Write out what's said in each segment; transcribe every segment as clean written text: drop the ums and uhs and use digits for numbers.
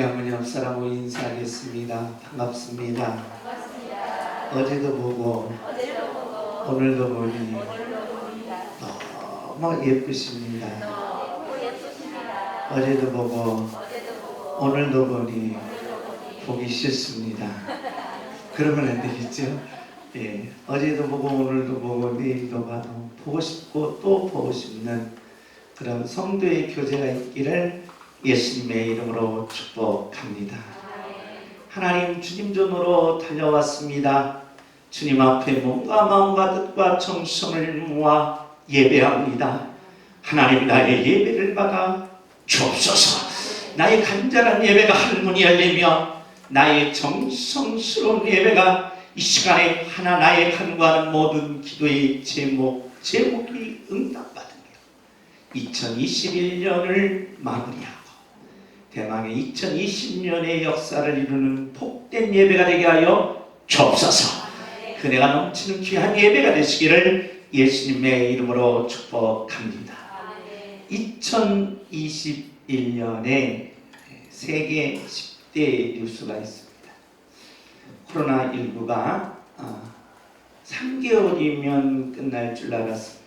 할머니 옆 사람하고 인사하겠습니다. 반갑습니다. 반갑습니다. 어제도 보고 어제도 보고 오늘도 보니 오늘도 봅니다. 너무 예쁘십니다. 너무 예쁘십니다. 어제도 보고 어제도 보고 오늘도 보니 오늘도 보니 보기 싫습니다. 그러면 안 되겠죠? 예, 어제도 보고 오늘도 보고 내일도 봐도 보고 싶고 또 보고 싶는 그런 성도의 교제가 있기를 예수님의 이름으로 축복합니다. 하나님 주님 전으로 달려왔습니다. 주님 앞에 몸과 마음과 뜻과 정성을 모아 예배합니다. 하나님 나의 예배를 받아 주옵소서. 나의 간절한 예배가 할문이 열리며 나의 정성스러운 예배가 이 시간에 하나 나의 간구하는 모든 기도의 제목이 응답받으며 2021년을 마무리하고 대망의 2020년의 역사를 이루는 복된 예배가 되게 하여 주옵소서. 그네가 넘치는 귀한 예배가 되시기를 예수님의 이름으로 축복합니다. 2021년에 세계 10대 뉴스가 있습니다. 코로나19가 3개월이면 끝날 줄 알았습니다.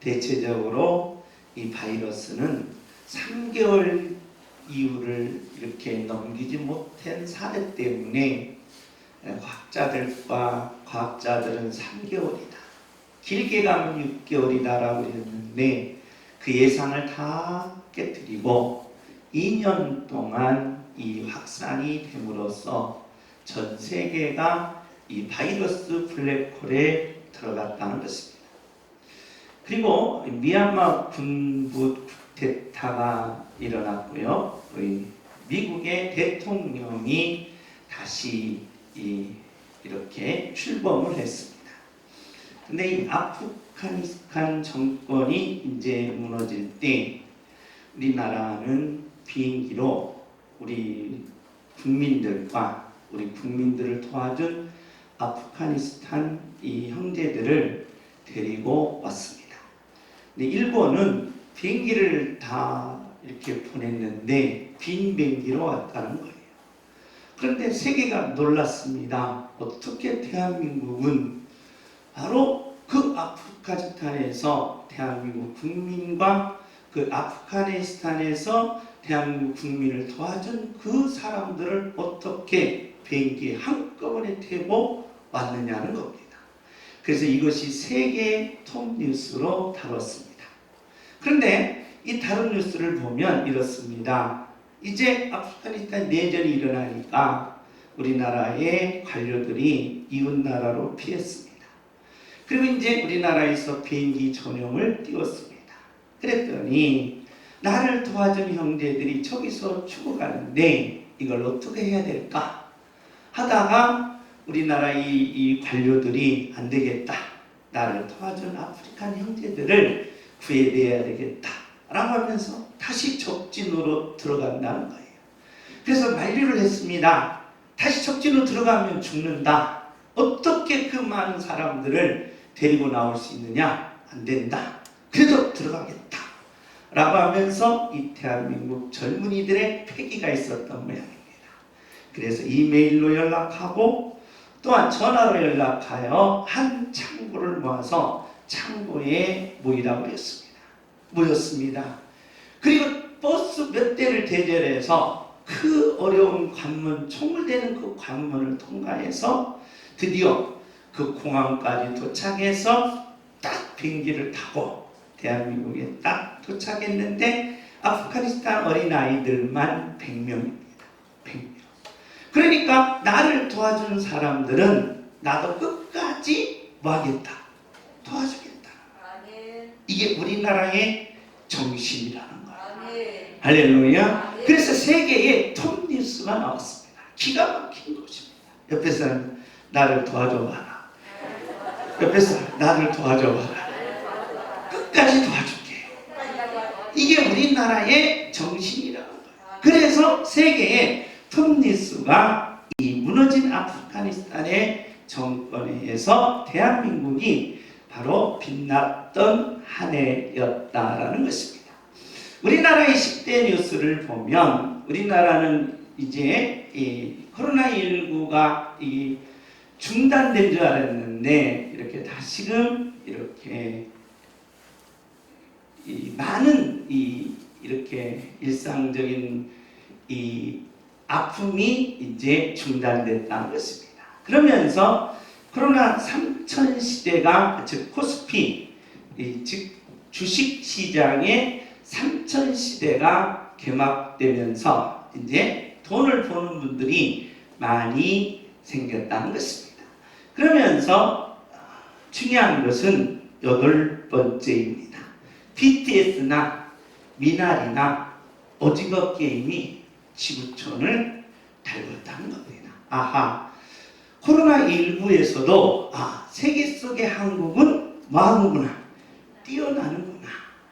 대체적으로 이 바이러스는 3개월 이후를 이렇게 넘기지 못한 사례 때문에 과학자들은 3개월이다. 길게 가면 6개월이다라고 했는데 그 예상을 다 깨뜨리고 2년 동안 이 확산이 됨으로써 전 세계가 이 바이러스 블랙홀에 들어갔다는 것입니다. 그리고 미얀마 군부 쿠데타가 일어났고요. 우리 미국의 대통령이 다시 이렇게 출범을 했습니다. 근데 이 아프가니스탄 정권이 이제 무너질 때 우리나라는 비행기로 우리 국민들을 도와준 아프가니스탄 이 형제들을 데리고 왔습니다. 근데 일본은 비행기를 다 이렇게 보냈는데 빈 비행기로 왔다는 거예요. 그런데 세계가 놀랐습니다. 어떻게 대한민국은 바로 그 아프가니스탄에서 대한민국 국민과 그 아프가니스탄에서 대한민국 국민을 도와준 그 사람들을 어떻게 비행기에 한꺼번에 태워 왔느냐는 겁니다. 그래서 이것이 세계 톱 뉴스로 다뤘습니다. 그런데 이 다른 뉴스를 보면 이렇습니다. 이제 아프가니스탄 내전이 일어나니까 우리나라의 관료들이 이웃나라로 피했습니다. 그리고 이제 우리나라에서 비행기 전용을 띄웠습니다. 그랬더니 나를 도와준 형제들이 저기서 죽어가는데 이걸 어떻게 해야 될까 하다가 우리나라 이 관료들이 안 되겠다. 나를 도와준 아프리칸 형제들을 구해내야 되겠다. 라고 하면서 다시 적진으로 들어간다는 거예요. 그래서 만류를 했습니다. 다시 적진으로 들어가면 죽는다. 어떻게 그 많은 사람들을 데리고 나올 수 있느냐? 안 된다. 그래도 들어가겠다. 라고 하면서 이 대한민국 젊은이들의 패기가 있었던 모양입니다. 그래서 이메일로 연락하고 또한 전화로 연락하여 한 창구를 모아서 창고에 모이라고 했습니다. 모였습니다. 그리고 버스 몇 대를 대절해서 그 어려운 관문, 총을 대는 그 관문을 통과해서 드디어 그 공항까지 도착해서 딱 비행기를 타고 대한민국에 딱 도착했는데 아프가니스탄 어린아이들만 100명입니다. 100명. 그러니까 나를 도와주는 사람들은 나도 끝까지 뭐 하겠다? 도와주겠다. 이게 우리나라의 정신이라는 거예요. 할렐루야. 그래서 세계에 톱 뉴스가 나왔습니다. 기가 막힌 것입니다. 옆에 사람 나를 도와줘봐라. 옆에 사람 나를 도와줘봐라. 끝까지 도와줄게. 이게 우리나라의 정신이라는 거예요. 그래서 세계에 톱 뉴스가 이 무너진 아프가니스탄의 정권에 의해서 대한민국이 바로 빛났던 한 해였다라는 것입니다. 우리나라의 10대 뉴스를 보면 우리나라는 이제 이 코로나19가 이 중단된 줄 알았는데 이렇게 다시금 이렇게 이 많은 이렇게 일상적인 이 아픔이 이제 중단됐다는 것입니다. 그러면서 코로나 3000 시대가 즉 코스피 즉 주식 시장의 3000 시대가 개막되면서 이제 돈을 버는 분들이 많이 생겼다는 것입니다. 그러면서 중요한 것은 8번째입니다. BTS나 미나리나 오징어 게임이 지구촌을 달궜다는 겁니다. 아하, 코로나19에서도 세계 속의 한국은 뭐하는구나, 뛰어나는구나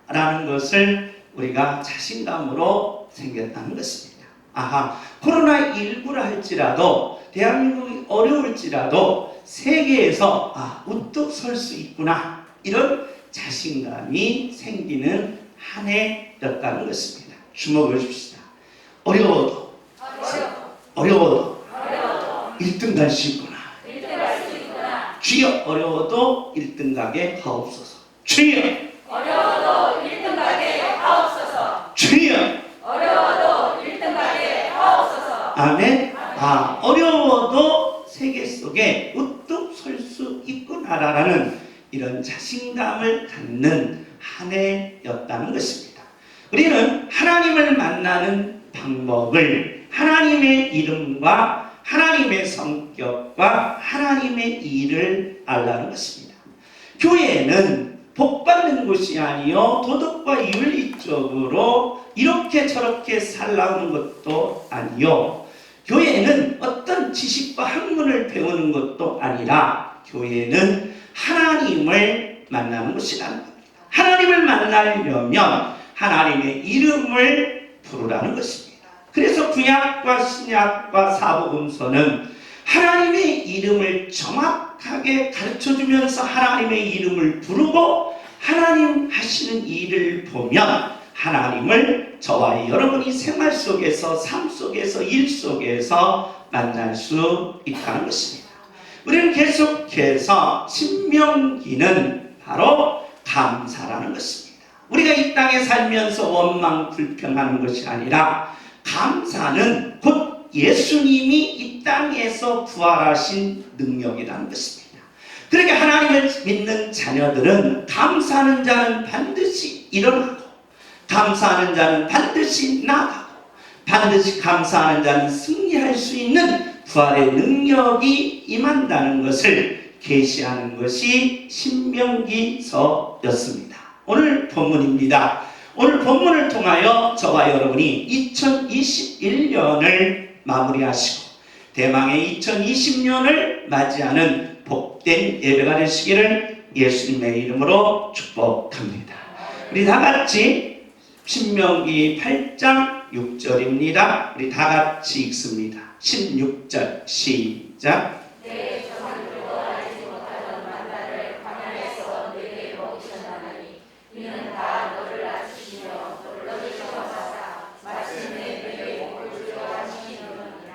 라는 것을 우리가 자신감으로 생겼다는 것입니다. 아하, 코로나19라 할지라도 대한민국이 어려울지라도 세계에서 우뚝 설 수 있구나, 이런 자신감이 생기는 한 해였다는 것입니다. 주목을 줍시다. 어려워도 1등 갈 수 있구나. 주여 어려워도 1등 가게 하옵소서. 주여 어려워도 1등 가게 하옵소서. 주여 어려워도 1등 가게 하옵소서. 아멘. 어려워도 세계 속에 우뚝 설 수 있구나라는 이런 자신감을 갖는 한 해였다는 것입니다. 우리는 하나님을 만나는 방법을 하나님의 이름과 하나님의 성격과 하나님의 일을 알라는 것입니다. 교회는 복받는 곳이 아니요 도덕과 윤리적으로 이렇게 저렇게 살라는 것도 아니요, 교회는 어떤 지식과 학문을 배우는 것도 아니라 교회는 하나님을 만나는 곳이라는 겁니다. 하나님을 만나려면 하나님의 이름을 부르라는 것입니다. 그래서 구약과 신약과 사복음서는 하나님의 이름을 정확하게 가르쳐주면서 하나님의 이름을 부르고 하나님 하시는 일을 보면 하나님을 저와 여러분이 생활 속에서, 삶 속에서, 일 속에서 만날 수 있다는 것입니다. 우리는 계속해서 신명기는 바로 감사라는 것입니다. 우리가 이 땅에 살면서 원망 불평하는 것이 아니라 감사는 곧 예수님이 이 땅에서 부활하신 능력이라는 것입니다. 그러니까 하나님을 믿는 자녀들은 감사하는 자는 반드시 일어나고, 감사하는 자는 반드시 나가고, 반드시 감사하는 자는 승리할 수 있는 부활의 능력이 임한다는 것을 계시하는 것이 신명기서였습니다. 오늘 본문입니다. 오늘 본문을 통하여 저와 여러분이 2021년을 마무리하시고 대망의 2020년을 맞이하는 복된 예배가 되시기를 예수님의 이름으로 축복합니다. 우리 다 같이 신명기 8장 6절입니다. 우리 다 같이 읽습니다. 16절 시작. 내 조상들도 알지 못하던 만나를 광야에서 내게 먹이셨나니 이는 다 너를 낮추시며 너를 주셔서 마침내 내게 복을 주려 하시느니라.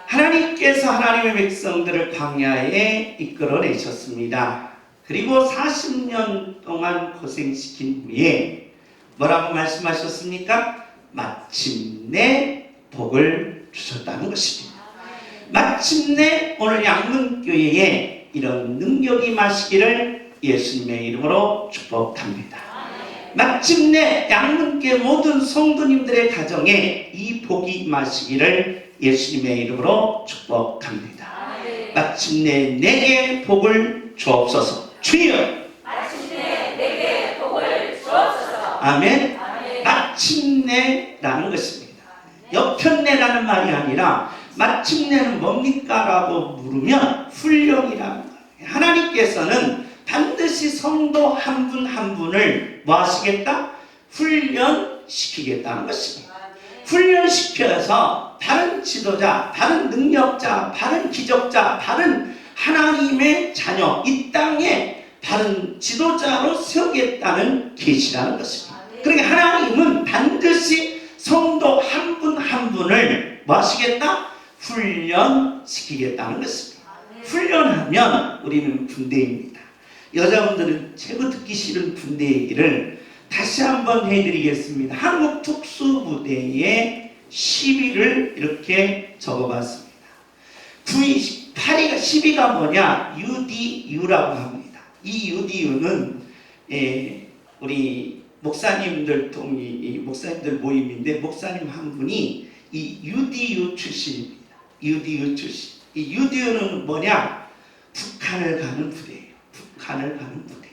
하나님께서 하나님의 백성들을 광야에 이끌어내셨습니다. 그리고 40년 동안 고생시킨 후에 뭐라고 말씀하셨습니까? 마침내 복을 주셨다는 것입니다. 마침내 오늘 양문교회에 이런 능력이 마시기를 예수님의 이름으로 축복합니다. 마침내 양문교회 모든 성도님들의 가정에 이 복이 마시기를 예수님의 이름으로 축복합니다. 마침내 내게 복을 주옵소서. 주여 마침내 내게 복을 주옵소서. 아멘. 아멘. 마침내라는 것입니다. 여편내라는 말이 아니라 마침내는 뭡니까? 라고 물으면 훈련이라는 거예요. 하나님께서는 반드시 성도 한 분 한 분을 뭐 하시겠다? 훈련시키겠다는 것입니다. 훈련시켜서 바른 지도자, 바른 능력자, 바른 기적자, 바른 하나님의 자녀, 이 땅에 바른 지도자로 세우겠다는 계시라는 것입니다. 그러니까 하나님은 반드시 성도 한 분 한 분을 뭐 하시겠다? 훈련시키겠다는 것입니다. 훈련하면 우리는 군대입니다. 여자분들은 최고 듣기 싫은 군대 얘기를 다시 한번 해드리겠습니다. 한국 특수부대의 10위를 이렇게 적어봤습니다. 9위, 8위가 10위가 뭐냐? UDU라고 합니다. 이 UDU는 우리 목사님들 목사님들 모임인데 목사님 한 분이 이 UDU 출신입니다. UDU 출신. 이 UDU는 뭐냐? 북한을 가는 부대예요. 북한을 가는 부대.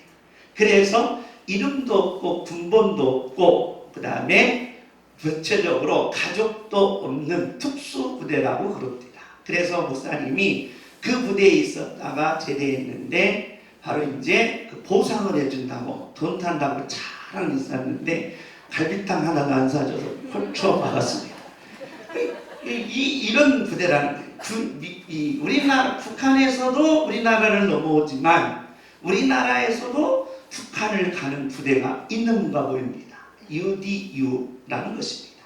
그래서 이름도 없고 군번도 없고 그 다음에 구체적으로 가족도 없는 특수부대라고 그럽니다. 그래서 목사님이 그 부대에 있었다가 제대했는데 바로 이제 그 보상을 해준다고 돈 탄다고 잘 있었는데 갈비탕 하나도 안 사줘서 홀쳐 박았습니다. 이런 부대라는 거예요. 우리나라 북한에서도 우리나라를 넘어오지만 우리나라에서도 북한을 가는 부대가 있는가 보입니다. UDU라는 것입니다.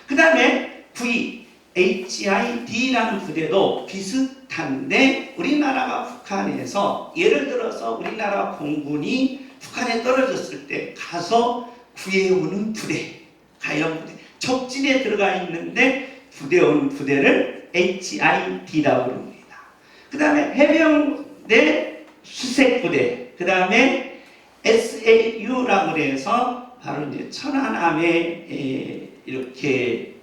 그 다음에 V HID라는 부대도 비슷한데 우리나라가 북한에서 예를 들어서 우리나라 공군이 북한에 떨어졌을 때 가서 구해오는 부대, 가연 부대, 적진에 들어가 있는데 구해오는 부대를 HID라고 합니다. 그 다음에 해병대 수색부대, 그 다음에 SAU라고 해서 바로 이제 천안함에 이렇게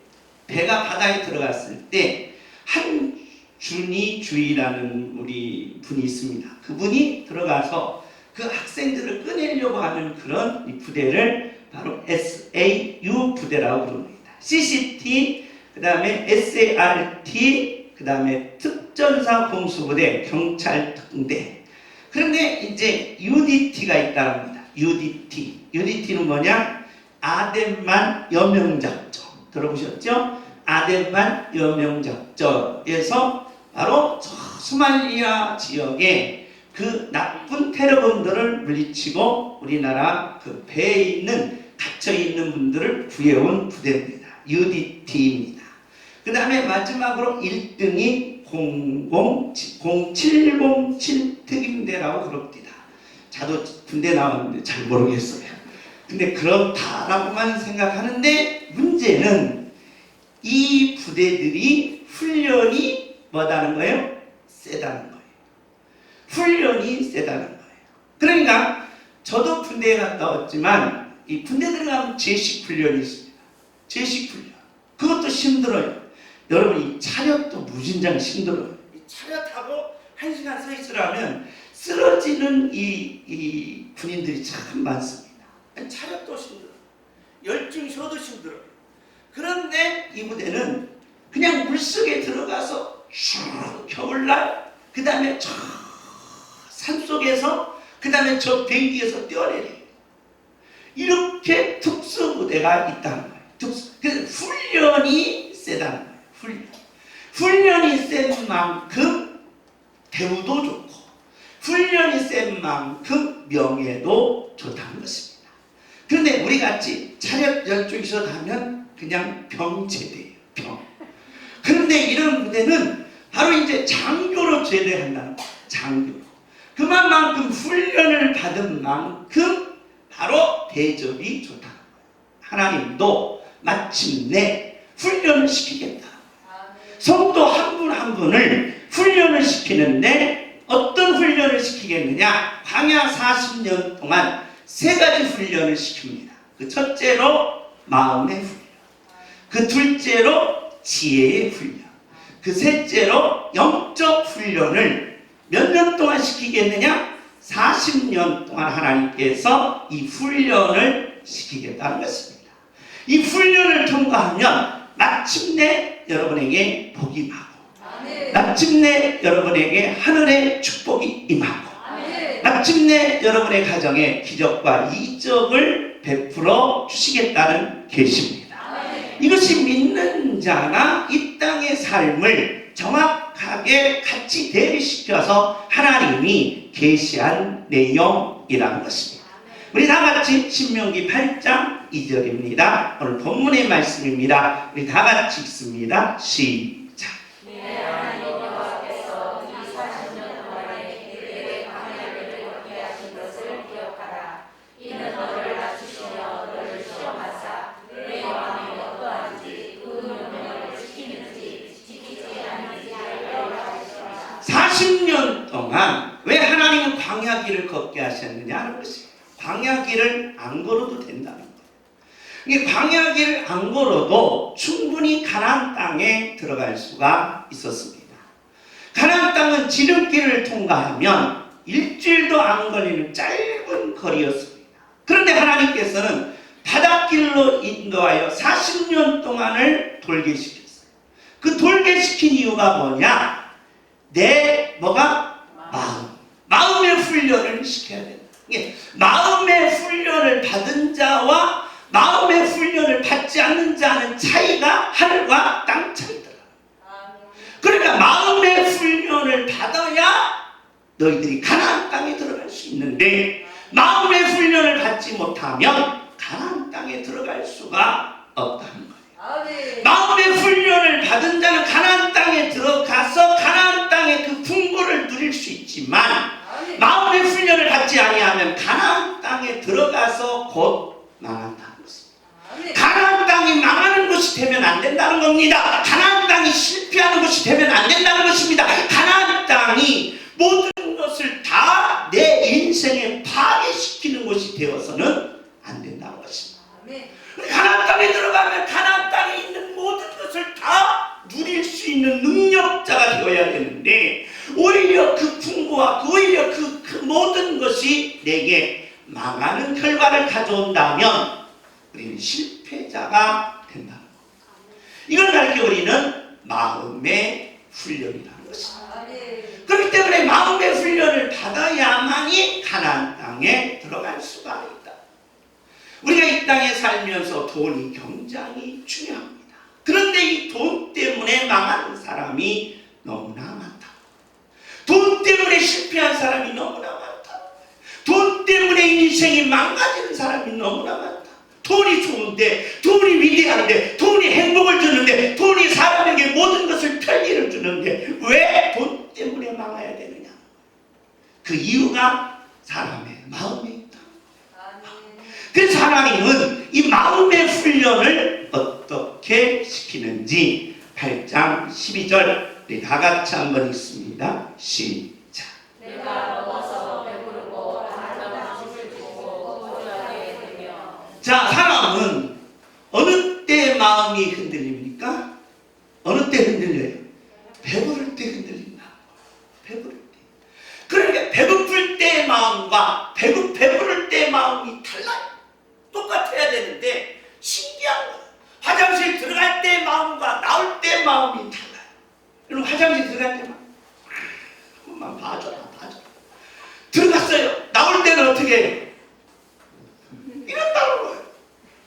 배가 바다에 들어갔을 때 한준희 주의라는 우리 분이 있습니다. 그분이 들어가서 그 학생들을 꺼내려고 하는 그런 이 부대를 바로 SAU 부대라고 부릅니다. CCT, 그 다음에 SART, 그 다음에 특전사 공수부대, 경찰 특공대. 그런데 이제 UDT가 있다고 합니다. UDT는 뭐냐? 아덴만 여명작전. 들어보셨죠? 아덴만 여명작전에서 바로 저 소말리아 지역에 그 나쁜 테러범들을 물리치고 우리나라 그 배에 있는 갇혀있는 분들을 구해온 부대입니다. UDT입니다. 그 다음에 마지막으로 1등이 0707 특임대라고 그럽니다. 저도 군대 나왔는데 잘 모르겠어요. 근데 그렇다라고만 생각하는데 문제는 이 부대들이 훈련이 뭐다는 거예요? 세다는 거예요. 훈련이 세다는 거예요. 그러니까 저도 군대에 갔다 왔지만 이 군대 들어가면 제식 훈련이 있습니다. 제식 훈련. 그것도 힘들어요. 여러분 이 차렷도 무진장 힘들어요. 이 차렷하고 1시간 서 있으라면 쓰러지는 이 군인들이 참 많습니다. 차렷도 힘들어요. 열중 쉬어도 힘들어요. 그런데 이 부대는 그냥 물속에 들어가서 쭉 겨울날 그 다음에 저 산속에서 그 다음에 저 비행기에서 뛰어내려요. 이렇게 특수부대가 있다는 거예요. 그래서 훈련이 세다는 거예요. 훈련이 센 만큼 대우도 좋고 훈련이 센 만큼 명예도 좋다는 것입니다. 그런데 우리같이 차렷 열중에서 가면 그냥 병제대예요. 병. 그런데 이런 부대는 바로 이제 장교로 제대한다는 거예요. 장교로. 그만큼 훈련을 받은 만큼 바로 대접이 좋다는 거예요. 하나님도 마침내 훈련을 시키겠다. 성도 한 분 한 분을 훈련을 시키는데 어떤 훈련을 시키겠느냐? 광야 40년 동안 3가지 훈련을 시킵니다. 그 첫째로 마음의 훈련, 그 둘째로 지혜의 훈련, 그 셋째로 영적 훈련을 몇 년 동안 시키겠느냐? 40년 동안 하나님께서 이 훈련을 시키겠다는 것입니다. 이 훈련을 통과하면 마침내 여러분에게 복이 임하고 마침내 여러분에게 하늘의 축복이 임하고 마침내 여러분의 가정에 기적과 이적을 베풀어 주시겠다는 계시입니다. 이것이 믿는 자가 이 땅의 삶을 정확하게 같이 대비시켜서 하나님이 계시한 내용이라는 것입니다. 우리 다 같이 신명기 8장 2절입니다. 오늘 본문의 말씀입니다. 우리 다 같이 읽습니다. 시작. 네, 하나님 여호와께서 이 40년 동안에 그들에게 광야를 걷게 하신 것을 기억하라. 이는 너를 낮추시며 너를 시험하사 내 마음이 어떠한지 그 명령을 지키는지 지키지 않는지 알려 하시리라. 40년 동안 왜 하나님은 광야길을 걷게 하셨느냐 하는 것입니다. 광야길을 안 걸어도 된다는 거예요. 이 광야길을 안 걸어도 충분히 가나안 땅에 들어갈 수가 있었습니다. 가나안 땅은 지름길을 통과하면 일주일도 안 걸리는 짧은 거리였습니다. 그런데 하나님께서는 바닷길로 인도하여 40년 동안을 돌게 시켰어요. 그 돌게 시킨 이유가 뭐냐? 마음의 훈련을 시켜야 된다. 마음의 훈련을 받은 자와 마음의 훈련을 받지 않는 자는 차이가 하늘과 땅 차이더라. 그러니까 마음의 훈련을 받아야 너희들이 가나안 땅에 들어갈 수 있는데 마음의 훈련을 받지 못하면 가나안 땅에 들어갈 수가 없다는 거예요. 마음의 훈련을 받은 자는 가나안 땅에 들어가서 가나안 땅의 그 풍부를 누릴 수 있지만 마음의 훈련을 받지 아니하면 가나안 땅에 들어가서 곧 망한다는 것입니다. 가나안 땅이 망하는 것이 되면 안 된다는 겁니다. 가나안 땅이 실패하는 것이 되면 안 된다는 것입니다. 가나안 땅이 모든 것을 다 내 인생에 파괴시키는 것이 되어서는 안 된다는 것입니다. 가나안 땅에 들어가면 가나안 땅에 있는 모든 것을 다 누릴 수 있는 능력자가 되어야 되는데 오히려 그 풍부와 오히려 그 모든 것이 내게 망하는 결과를 가져온다면 우리는 실패자가 된다는 겁니다. 이걸 가르쳐 우리는 마음의 훈련이라는 것입니다. 그렇기 때문에 마음의 훈련을 받아야만이 가나안 땅에 들어갈 수가 있다. 우리가 이 땅에 살면서 돈이 굉장히 중요합니다. 그런데 이 돈 때문에 망하는 사람이 너무나 많다. 돈 때문에 실패한 사람이 너무나 많다. 돈 때문에 인생이 망가지는 사람이 너무나 많다. 돈이 좋은데, 돈이 위대한데, 돈이 행복을 주는데, 돈이 사람에게 모든 것을 편리를 주는데 왜 돈 때문에 망해야 되느냐? 그 이유가 사람의 마음에 있다. 그래서 하나님은 이 마음의 훈련을 어떻게 시키는지 8장 12절 우리 다 같이 한번 읽습니다. 시작. 내가 먹어서 배부르고 가져다 집을 주고 거주하게 되며. 자, 사람은 어느 때 마음이 흔들립니까? 어느 때 흔들려요? 배부를 때 흔들린다. 배부를 때. 그러니까 배고플 때의 마음과 배부를 때의 마음이 달라요. 똑같아야 되는데 신기한 거예요. 화장실 들어갈 때의 마음과 나올 때의 마음이 달라요. 여러분 화장실 들어갈 때만 한번만 봐줘라. 들어갔어요. 나올 때는 어떻게 해요? 이런다는 거예요.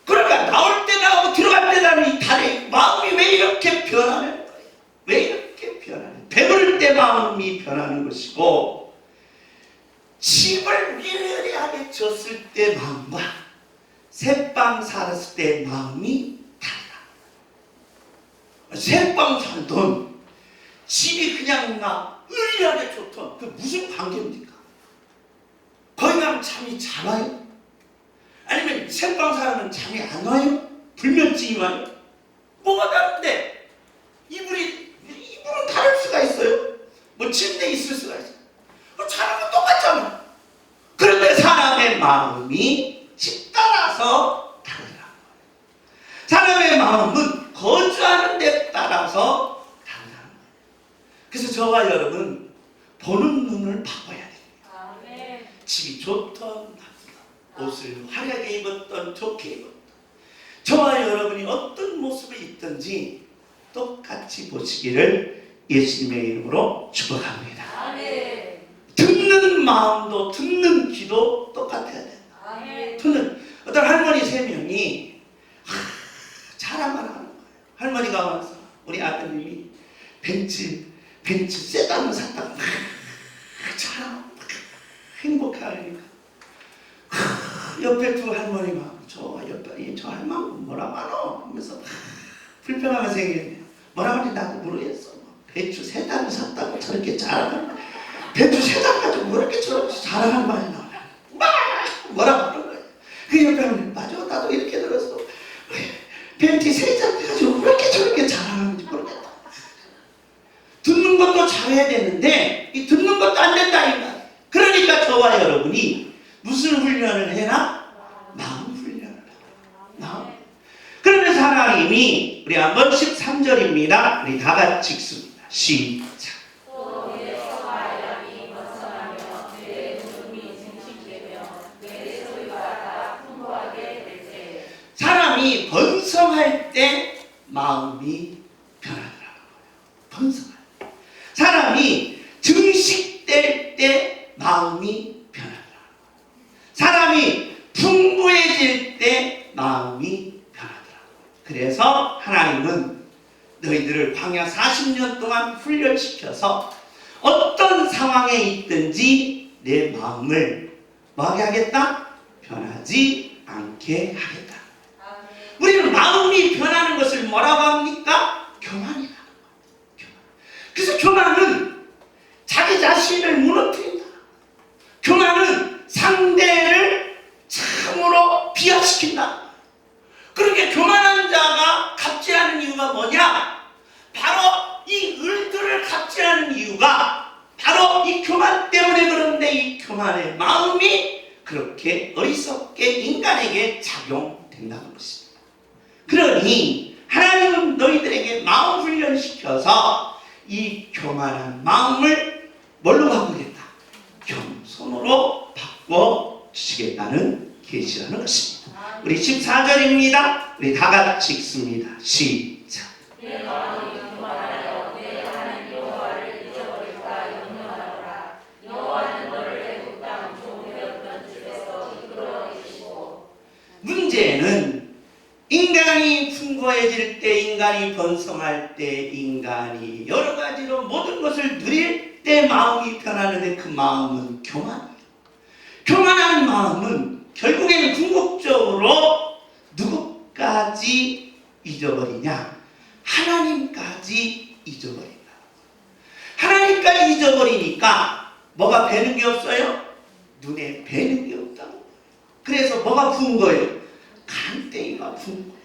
그러니까 나올 때 나오고 들어갈 때 나오는 이 다른 마음이 왜 이렇게 변하는 거예요? 왜 이렇게 변하는? 배부를 때 마음이 변하는 것이고 집을 위대하게 졌을 때 마음과 새빵 살았을 때 마음이 달라. 새빵 살던 집이 그냥 막 의리하게 좋던 그 무슨 관계입니까? 거기 가면 잠이 잘 와요? 아니면 새빵 살면 잠이 안 와요? 불면증이 와요? 뭐가 다른데? 이불은 다를 수가 있어요? 뭐 침대에 있을 수가 있어요? 사람은 똑같잖아. 그런데 사람의 마음이 집 따라서 다르다는 거예요. 사람의 마음은 거주하는 데 따라서 다르다는 거예요. 그래서 저와 여러분 보는 눈을 바꿔야 돼요. 집이 좋던 나쁘던 옷을 화려하게 입었던 좋게 입었던 저와 여러분이 어떤 모습을 입든지 똑같이 보시기를 예수님의 이름으로 축복합니다. 듣는 마음도 듣는 귀도 똑같아야 된다. 듣는 어떤 할머니 3명이 자랑을 하는 거예요. 할머니가 와서 우리 아드님이 벤츠 세단을 샀다고 자랑 행복해하니까 옆에 두 할머니가 저 옆에 저 할머니 뭐라고 하노? 하면서 막 불평하면서 생겼네요. 뭐라고 하는지 나도 모르겠어. 배추 3단을 샀다고 저렇게 자랑하는 배추 3단 가지고 뭐 이렇게 저렇게 자랑하는 말이 나와요. 막 뭐라고 하는 거예요. 그 옆에 할머니 맞아 나도 이렇게 들었어. 벤티 3장 가지고 왜 이렇게 저렇게 자랑하는지 모르겠다. 듣는 것도 잘해야 되는데 이 듣는 것도 안 된다니까. 그러니까 저와 여러분이 무슨 훈련을 해라? 마음 훈련을 해라. 마음. 그러면서 하나님이 우리 한번 13절입니다. 우리 다 같이 읽습니다. 시작. 사람이 번성할 때 마음이 변하더라는 거예요. 번성할 때. 사람이 증식될 때 마음이 변하더라는 거예요. 사람이 풍부해질 때 마음이 변하더라는 거예요. 그래서 하나님은 너희들을 광야 40년 동안 훈련시켜서 어떤 상황에 있든지 내 마음을 뭐하게 하겠다? 변하지 않게 하겠다. 우리는 마음이 변하는 것을 뭐라고 합니까? 교만이라는 거예요. 그래서 교만은 자기 자신을 무너뜨린다. 교만은 상대를 참으로 비하시킨다. 그러니까 교만한 자가 갑질하는 이유가 뭐냐? 바로 이 을들을 갑질하는 이유가 바로 이 교만 때문에 그런데 이 교만의 마음이 그렇게 어리석게 인간에게 작용된다는 것입니다. 그러니 하나님은 너희들에게 마음 훈련시켜서 이 교만한 마음을 뭘로 바꾸겠다? 겸손으로 바꿔주시겠다는 계시라는 것입니다. 우리 14절입니다. 우리 다 같이 읽습니다. 시작. 내 마음이 교만하여 내 하나님 여호와를 잊어버릴까 염려하노라. 여호와는 너를 애굽 땅 종되었던 집에서 이끌어 내시고. 문제는 인간이 풍부해질 때, 인간이 번성할 때, 인간이 여러 가지로 모든 것을 누릴 때 마음이 변하는데 그 마음은 교만이에요. 교만한 마음은 결국에는 궁극적으로 누구까지 잊어버리냐? 하나님까지 잊어버린다. 하나님까지 잊어버리니까 뭐가 배는 게 없어요? 눈에 배는 게 없다고. 그래서 뭐가 부은 거예요? 간땡이가 부은 거예요.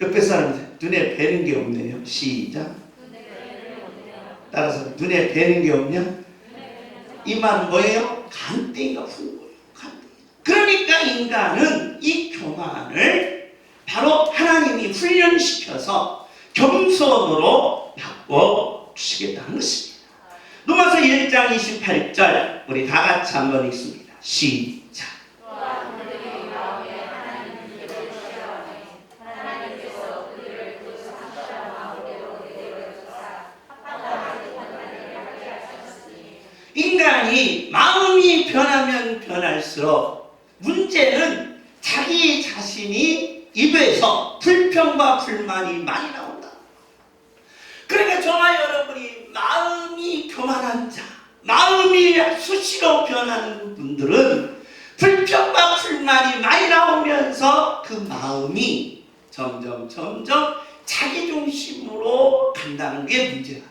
옆에 사람한테 눈에 배는 게 없네요. 시작. 따라서 눈에 배는 게 없냐? 이 말은 뭐예요? 간땡이가 부은 거예요. 간땡이. 그러니까 인간은 이 교만을 바로 하나님이 훈련시켜서 겸손으로 바꿔주시겠다는 것입니다. 로마서 1장 28절 우리 다 같이 한번 읽습니다. 시작. 인간이 마음이 변하면 변할수록 문제는 자기 자신이 입에서 불평과 불만이 많이 나온다. 그러니까 저와 여러분이 마음이 교만한 자, 마음이 수시로 변하는 분들은 불평과 불만이 많이 나오면서 그 마음이 점점 자기 중심으로 간다는 게 문제다.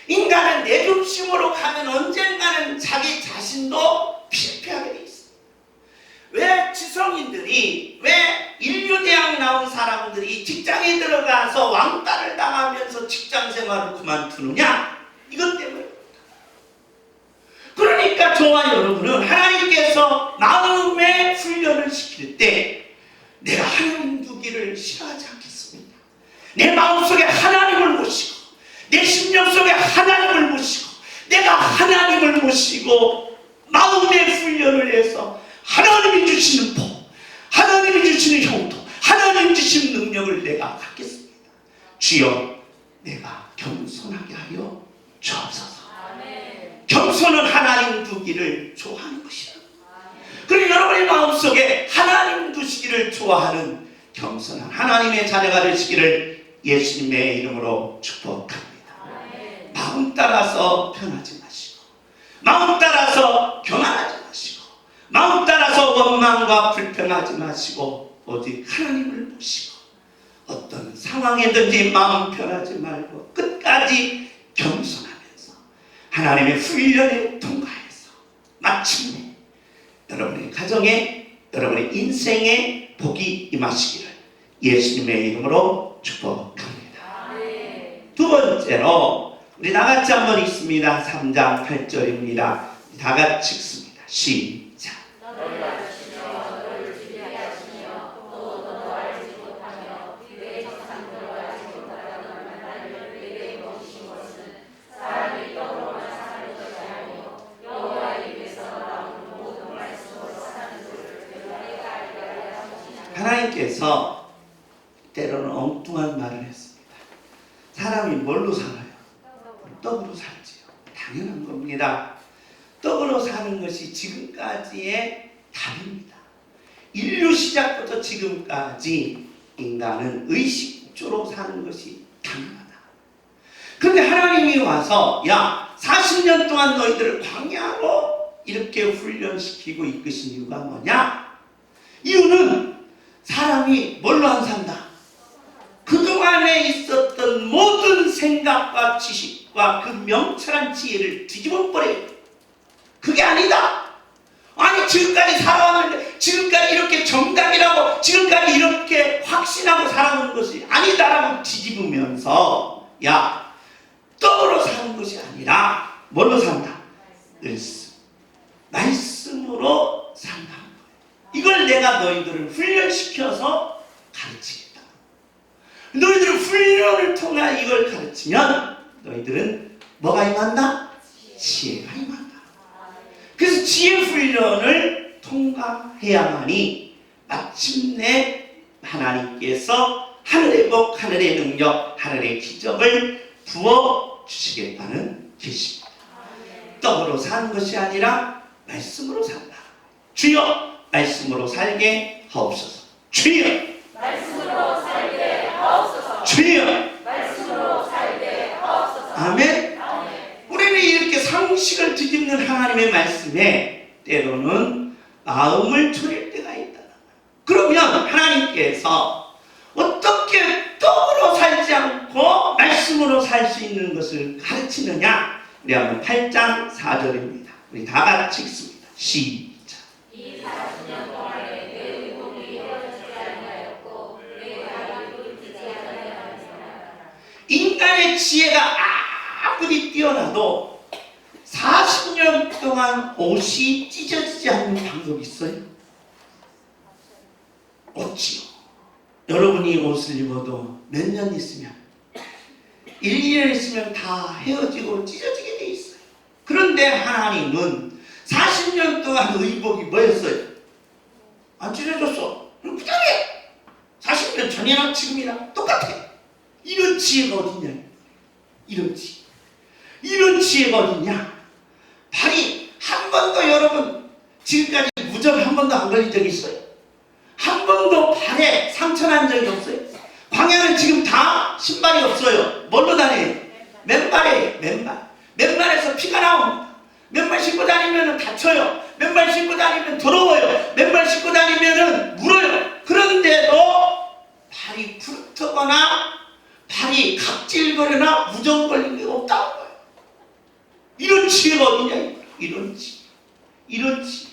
인간은 내 중심으로 가면 언젠가는 자기 자신도 실패하게 돼 있어. 왜 지성인들이, 왜 인류대학 나온 사람들이 직장에 들어가서 왕따를 당하면서 직장 생활을 그만두느냐? 이것 때문에. 그러니까 저와 여러분은 하나님께서 마음의 훈련을 시킬 때 내가 하나님 두기를 싫어하지 않겠습니다. 내 마음속에 하나님을 모시고 내 심령 속에 하나님을 모시고 내가 하나님을 모시고 마음의 훈련을 해서 하나님이 주시는 복, 하나님이 주시는 형도, 하나님이 주시는 능력을 내가 갖겠습니다. 주여 내가 겸손하게 하여 주옵소서. 겸손은 하나님 두기를 좋아하는 것이다. 그리고 여러분의 마음속에 하나님 두시기를 좋아하는 겸손한 하나님의 자녀가 되시기를 예수님의 이름으로 축복합니다. 마음 따라서 변하지 마시고, 마음 따라서 교만하지 마시고, 마음 따라서 원망 상황과 불평하지 마시고 오직 하나님을 보시고 어떤 상황에든지 마음 편하지 말고 끝까지 겸손하면서 하나님의 훈련에 통과해서 마침내 여러분의 가정에 여러분의 인생에 복이 임하시기를 예수님의 이름으로 축복합니다. 두 번째로 우리 다같이 한번 읽습니다. 3장 8절입니다. 다같이 읽습니다. 시작. 하나님께서 때로는 엉뚱한 말을 했습니다. 사람이 뭘로 살아요? 떡으로 살지요. 당연한 겁니다. 떡으로 사는 것이 지금까지의 답입니다. 인류 시작부터 지금까지 인간은 의식주로 사는 것이 당연하다. 그런데 하나님이 와서 야 40년 동안 너희들을 광야로 이렇게 훈련시키고 이끄신 이유가 뭐냐? 이유는 사람이 뭘로 안 산다? 그동안에 있었던 모든 생각과 지식과 그 명철한 지혜를 뒤집어버려요. 그게 아니다. 아니 지금까지 살아왔는데 지금까지 이렇게 정답이라고 지금까지 이렇게 확신하고 살아온 것이 아니다라고 뒤집으면서 야 떡으로 사는 것이 아니라 뭘로 산다? 말씀으로 산다. 이걸 내가 너희들을 훈련시켜서 가르치겠다. 너희들은 훈련을 통해 이걸 가르치면 너희들은 뭐가 임한다? 지혜가 임한다. 그래서 지혜 훈련을 통과해야만이 마침내 하나님께서 하늘의 복, 하늘의 능력, 하늘의 기적을 부어주시겠다는 계시입니다. 떡으로 사는 것이 아니라 말씀으로 산다. 주여 말씀으로 살게 하옵소서. 주여 말씀으로 살게 하옵소서. 주여 말씀으로 살게 하옵소서. 아멘. 우리는 이렇게 상식을 뒤집는 하나님의 말씀에 때로는 마음을 졸일 때가 있다. 그러면 하나님께서 어떻게 떡으로 살지 않고 말씀으로 살 수 있는 것을 가르치느냐? 우리 한번 8장 4절입니다. 우리 다 같이 읽습니다. 시작. 이 40년 동안에 내 의복이 헤어지지 아니하였고 내 발이 굵지 아니하였으나 인간의 지혜가 아무리 뛰어나도 40년 동안 옷이 찢어지지 않는 방법이 있어요? 없지요. 여러분이 옷을 입어도 몇 년 있으면 1, 2년 있으면 다 헤어지고 찢어지게 돼 있어요. 그런데 하나님은 40년 동안 의복이 뭐였어요? 안 찢어졌어. 그럼 부자해. 40년 전이나 지금이나 똑같아. 이런 지혜가 어딨냐? 이런 지혜. 이런 지혜가 어딨냐? 발이 한 번도 여러분 지금까지 무좀 한 번도 안 걸린 적이 있어요? 한 번도 발에 상처 난 적이 없어요? 광야는 지금 다 신발이 없어요. 뭘로 다녀요? 맨발이에요. 맨발. 맨발에서 피가 나옵니다. 맨발 신고 다니면 다쳐요. 맨발 신고 다니면 더러워요. 맨발 신고 다니면 물어요. 그런데도 발이 굵거나 발이 각질거리나 무좀 걸린 게 없다는 거예요. 이런 지혜가 어디냐? 이런 지혜. 이런 지혜.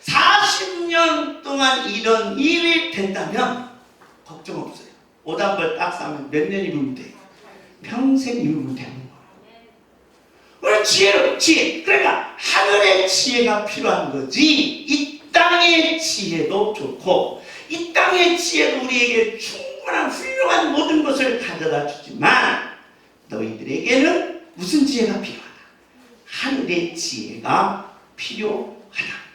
40년 동안 이런 일이 된다면 걱정 없어요. 옷 한 벌 딱 사면 몇 년 입으면 돼? 평생 입으면 되는 거예요. 오늘 지혜로 지혜. 그러니까 하늘의 지혜가 필요한 거지. 이 땅의 지혜도 좋고 이 땅의 지혜도 우리에게 충분한 훌륭한 모든 것을 가져다 주지만 너희들에게는 무슨 지혜가 필요하다? 하늘의 지혜가 필요하다.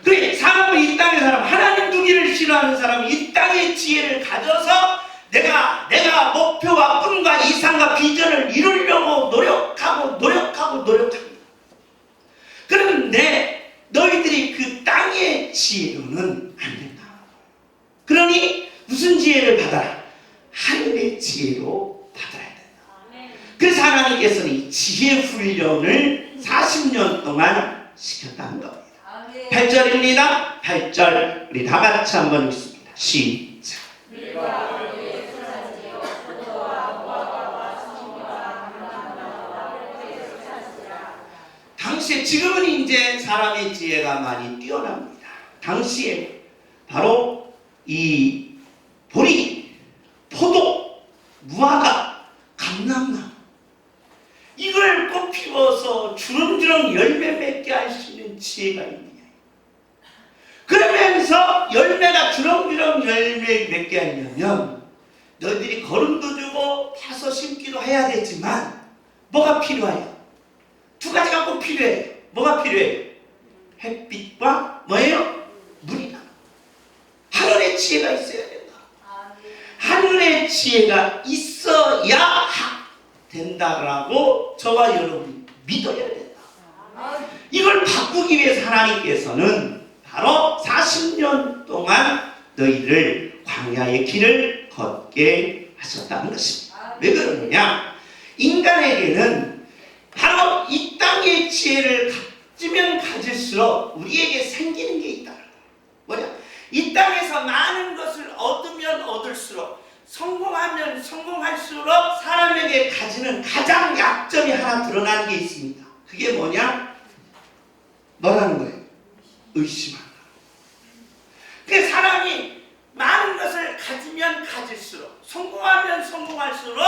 그래, 사람은 이 땅의 사람, 하나님 두기를 싫어하는 사람이 이 땅의 지혜를 가져서 내가 목표와 꿈과 이상과 비전을 이루려고 노력합니다. 그런데 너희들이 그 땅의 지혜로는 안 된다. 그러니 무슨 지혜를 받아라? 하늘의 지혜로 받아야 된다. 그래서 하나님께서는 이 지혜 훈련을 40년 동안 시켰다는 겁니다. 아멘. 8절입니다. 8절 우리 다 같이 한번 읽습니다. 시작. 당시에, 지금은 이제 사람의 지혜가 많이 뛰어납니다. 당시에 바로 이 보리, 포도, 무화과, 감람나무 이걸 꽃 피워서 주렁주렁 열매 맺게 할 수 있는 지혜가 있느냐. 그러면서 열매가 주렁주렁 열매 맺게 하려면 너희들이 거름도 주고 파서 심기도 해야 되지만 뭐가 필요해요? 두 가지가 꼭 필요해요. 뭐가 필요해요? 햇빛과 뭐예요? 물이다. 하늘의 지혜가 있어야 된다. 하늘의 지혜가 있어야 된다라고 저와 여러분이 믿어야 된다. 이걸 바꾸기 위해서 하나님께서는 바로 40년 동안 너희를 광야의 길을 걷게 하셨다는 것입니다. 왜 그러느냐? 인간에게는 바로 이 땅의 지혜를 가지면 가질수록 우리에게 생기는 게 있다. 뭐냐? 이 땅에서 많은 것을 얻으면 얻을수록, 성공하면 성공할수록 사람에게 가지는 가장 약점이 하나 드러나는 게 있습니다. 그게 뭐냐? 뭐라는 거예요? 의심한다. 그 사람이 많은 것을 가지면 가질수록, 성공하면 성공할수록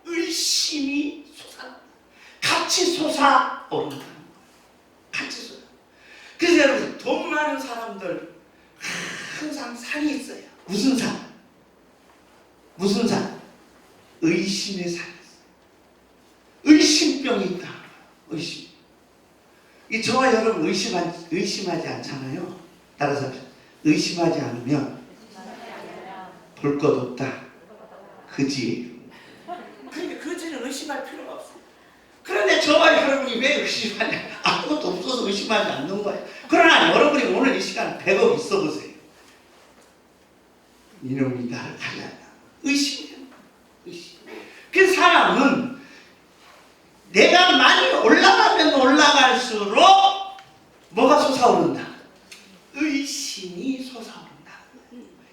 의심이 솟아난다. 같이 솟아오른다는 거예요. 같이 솟아. 그래서 여러분, 돈 많은 사람들 항상 산이 있어요. 무슨 산? 무슨 산? 의심의 산이 있어요. 의심병이 있다. 의심. 이 저와 여러분 의심하지 않잖아요. 따라서 의심하지 않으면 볼 것 없다. 그지? 그러니까 그지는 의심할 필요가 없어요. 그런데 저와 여러분이 왜 의심하냐? 아무것도 없어서 의심하지 않는 거예요. 그러나 여러분이 오늘 이 시간 100억 있어 보세요. 이놈이 나를 가려나? 의심이야. 의심. 그 사람은 내가 많이 올라가면 올라갈수록 뭐가 솟아오른다? 의심이 솟아오른다.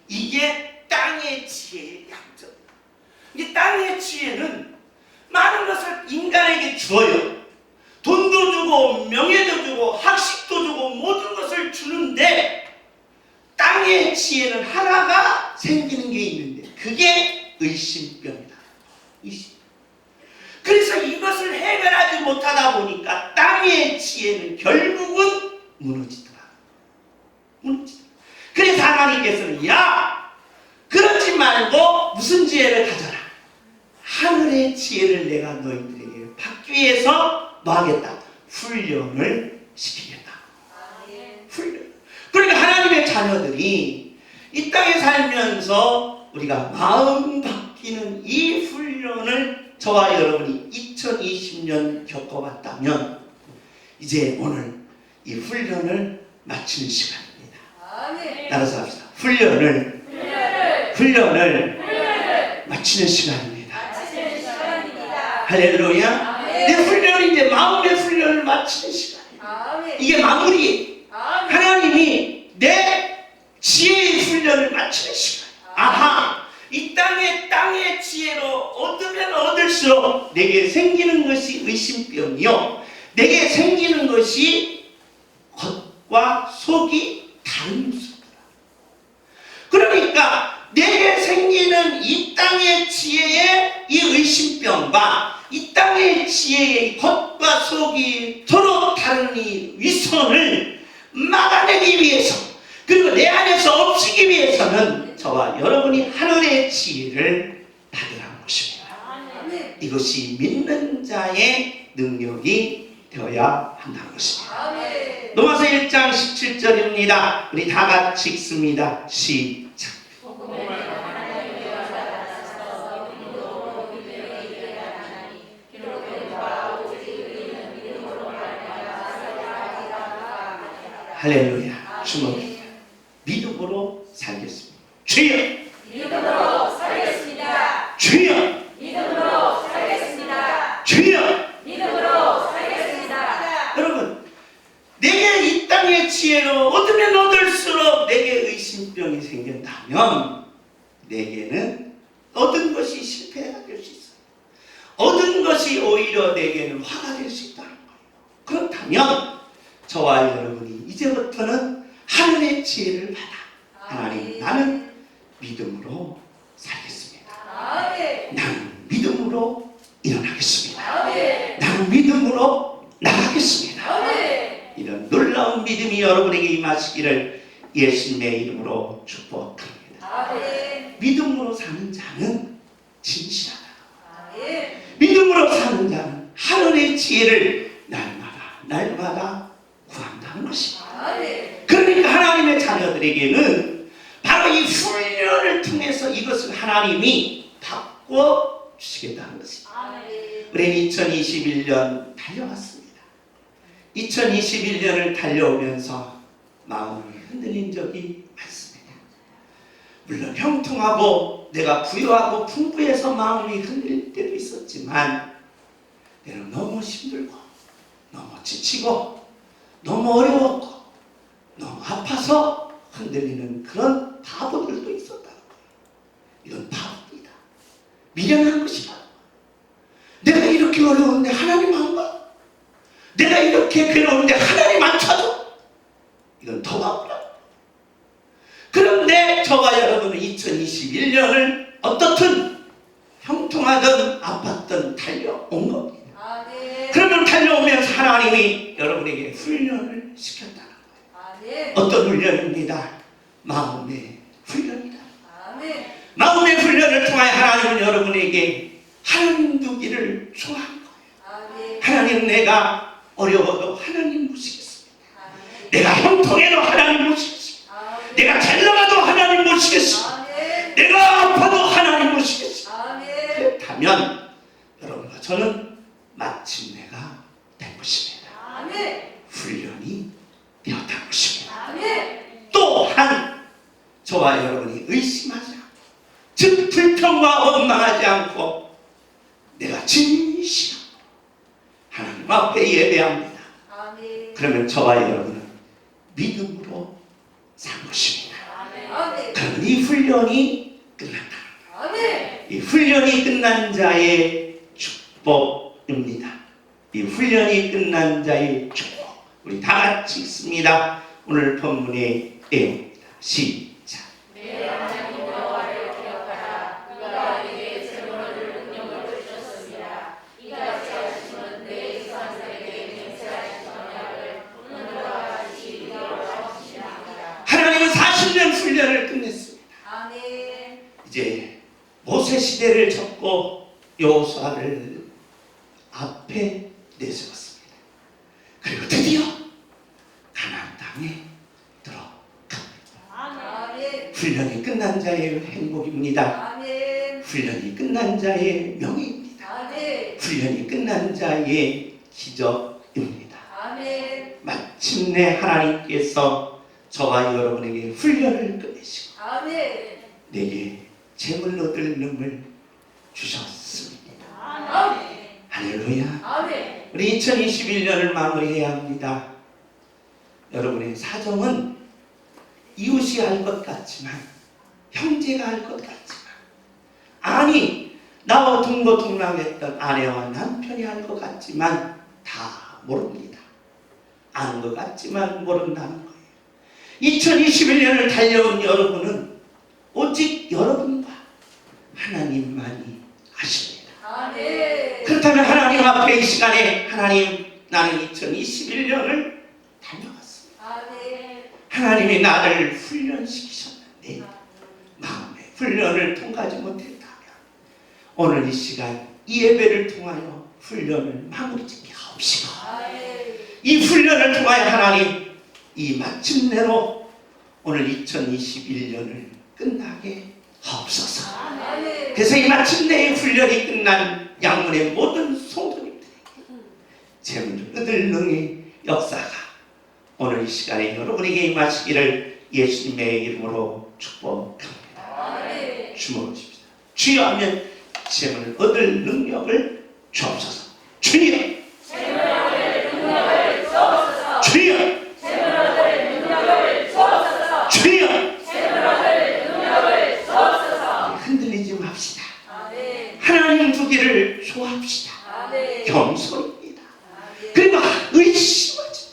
이게 땅의 지혜의 약점. 이 땅의 지혜는 많은 것을 인간에게 주어요. 돈도 주고 명예도 주고 학식도 주고 모든 것을 주는데 땅의 지혜는 하나가 생기는 게 있는데 그게 의심병이다. 의심. 그래서 이것을 해결하지 못하다 보니까 땅의 지혜는 결국은 무너지더라. 무너지더라. 그래서 하나님께서는 야, 그러지 말고 무슨 지혜를 가져라. 하늘의 지혜를 내가 너희들에게 받기 위해서 뭐 하겠다? 훈련을 시키겠다. 훈련. 그러니까 하나님의 자녀들이 이 땅에 살면서 우리가 마음 바뀌는 이 훈련을 저와 여러분이 2020년 겪어봤다면 이제 오늘 이 훈련을 마치는 시간입니다. 따라서 합시다. 훈련을 마치는 시간입니다. 할렐루야. 내 훈련이 이제 마음의 훈련을 마치는 시간이에요. 이게 마무리. 하나님이 내 지혜의 훈련을 마치는 시간. 아하, 이 땅의 지혜로 얻으면 얻을수록 내게 생기는 것이 의심병이요, 내게 생기는 것이 겉과 속이 다른 모습이다. 그러니까 내게 생기는 이 땅의 지혜의 이 의심병과 이 땅의 지혜의 겉과 속이 서로 다른 이 위선을 막아내기 위해서, 그리고 내 안에서 없애기 위해서는 저와 여러분이 하늘의 지혜를 받으라는 것입니다. 이것이 믿는 자의 능력이 되어야 한다는 것입니다. 로마서 1장 17절입니다. 우리 다 같이 읽습니다. 시작. 할렐루야. 주먹입니다. 믿음으로 살겠습니다. 주여! 믿음으로 살겠습니다. 주여! 믿음으로 살겠습니다. 주여! 믿음으로 살겠습니다. 여러분, 내게 이 땅의 지혜를 내게는 얻은 것이 실패가 될 수 있어요. 얻은 것이 오히려 내게는 화가 될 수 있다는 거예요. 그렇다면 저와 여러분이 이제부터는 하늘의 지혜를 받아 하나님, 나는 믿음으로 살겠습니다. 나는 믿음으로 일어나겠습니다. 나는 믿음으로 나가겠습니다. 이런 놀라운 믿음이 여러분에게 임하시기를 예수님의 이름으로 축복합니다. 믿음으로 사는 자는 진실하다. 믿음으로 사는 자는 하늘의 지혜를 날마다 구한다는 것입니다. 그러니까 하나님의 자녀들에게는 바로 이 훈련을 통해서 이것을 하나님이 바꿔 주시겠다는 것입니다. 우리는 2021년 달려왔습니다. 2021년을 달려오면서 마음이 흔들린 적이 많습니다. 물론 형통하고 내가 부유하고 풍부해서 마음이 흔들릴 때도 있었지만 때로는 너무 힘들고 너무 지치고 너무 어려웠고 너무 아파서 흔들리는 그런 바보들도 있었다는 거예요. 이건 바보입니다. 미련한 것이다. 내가 이렇게 어려운데 하나님 안 봐? 내가 이렇게 괴로운데 하나님 안 찾아? 이건 더 바보다. 그런데 저와 여러분은 2021년을 어떻든 형통하든 아팠든 달려온 겁니다. 그러면 달려오면서 하나님이 여러분에게 훈련을 시켰다는 거예요. 어떤 훈련입니다? 마음의 훈련이다. 마음의 훈련을 통하여 하나님은 여러분에게 하나님 두기를 좋아하는 거예요. 하나님, 내가 어려워도 하나님 모시겠습니다. 내가 형통해도 하나님 모시겠습니다. 내가 잘 나가도 하나님 모시겠습니다. 내가 아파도 하나님 모시겠습니다. 그렇다면 여러분과 저는 마침내가 된 것입니다. 훈련이 되었다는 것입니다. 또한 저와 여러분이 의심하지 않고, 즉 불평과 원망하지 않고 내가 진실하고 하나님 앞에 예배합니다. 그러면 저와 여러분은 믿음으로 산 것입니다. 그러면 이 훈련이 끝났다. 이 훈련이 끝난 자의 축복입니다. 이 훈련이 끝난 자의 축복. 우리 다 같이 읽습니다. 오늘 본문의 내용입니다. 시작. 내 하나님 여호와를 기억하라. 그가 내게 재물을 능력을 주셨습니다. 이같이 하심은 내 조상들에게 맹세하신 언약을 오늘과 같이 이루어주시리라. 하나님은 40년 훈련을 끝냈습니다. 이제 모세 시대를 접고 여호수아를 앞에 내세웠습니다. 그리고 드디어 가나안 땅에 들어갑니다. 훈련이 끝난 자의 행복입니다. 훈련이 끝난 자의 명예입니다. 훈련이 끝난 자의 기적입니다. 마침내 하나님께서 저와 여러분에게 훈련을 끝내시고 내게 재물 얻을 능을 주셨습니다. 할렐루야. 우리 2021년을 마무리해야 합니다. 여러분의 사정은 이웃이 할 것 같지만, 형제가 할 것 같지만, 아니 나와 동거동락했던 아내와 남편이 할 것 같지만 다 모릅니다. 아는 것 같지만 모른다는 거예요. 2021년을 달려온 여러분은 오직 여러분과 하나님만이 아십니다. 그렇다면 하나님 앞에 이 시간에 하나님, 나는 2021년을 달려왔습니다. 하나님이 나를 훈련시키셨는데 마음의 훈련을 통과하지 못했다면 오늘 이 시간 이 예배를 통하여 훈련을 마무리 짓게 하옵시고, 이 훈련을 통하여 하나님 이 마침내로 오늘 2021년을 끝나게 하옵소서. 그래서 이 마침내의 훈련이 끝난 양문의 모든 성도님들에게 재물을 얻을 능의 역사가 오늘 이 시간에 여러분에게 임하시기를 예수님의 이름으로 축복합니다. 주목하십시오. 주여 하면 재물을 얻을 능력을 주옵소서. 주여, 재물을 얻을 능력을 주옵소서. 주여, 재물을 얻을 능력을 주옵소서. 주여, 재물을 얻을 능력을 주옵소서. 아멘. 겸손입니다. 그리고 의심하지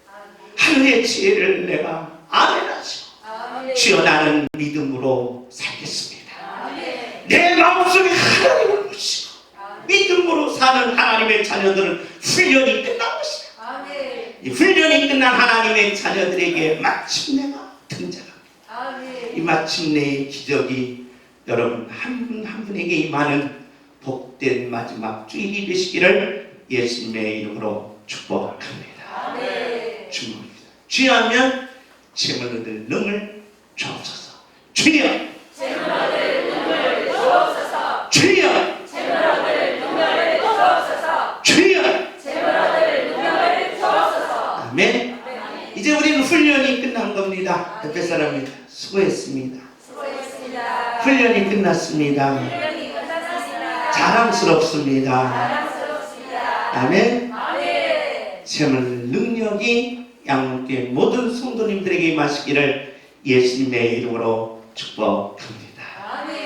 마. 하늘의 지혜를 내가 아멘하시고 아멘. 주여 나는 믿음으로 살겠습니다. 아멘. 내 마음속에 하나님을 모시고 믿음으로 사는 하나님의 자녀들은 훈련이 끝난 것이다. 아멘. 이 훈련이 끝난 하나님의 자녀들에게 마침내가 등장합니다. 아멘. 이 마침내의 기적이 여러분 한 분 한 분에게 임하는 복된 마지막 주일이 되시기를 예수님의 이름으로 축복합니다. 아멘. 축복합니다. 주여하면 재물 얻을 능을 주옵소서. 주여 재물 얻을 능을 주옵소서. 주여 재물 얻을 능을 주옵소서. 주여. 재물 얻을 능을 주옵소서. 아멘. 이제 우리는 훈련이 끝난 겁니다. 옆에 사람이 수고했습니다. 수고했습니다. 훈련이 끝났습니다. 훈련이 끝났습니다. 자랑스럽습니다. 자랑스럽습니다. 아멘. 아멘. 재물 능력이 양육계 모든 성도님들에게 임하시기를 예수님의 이름으로 축복합니다. 아멘.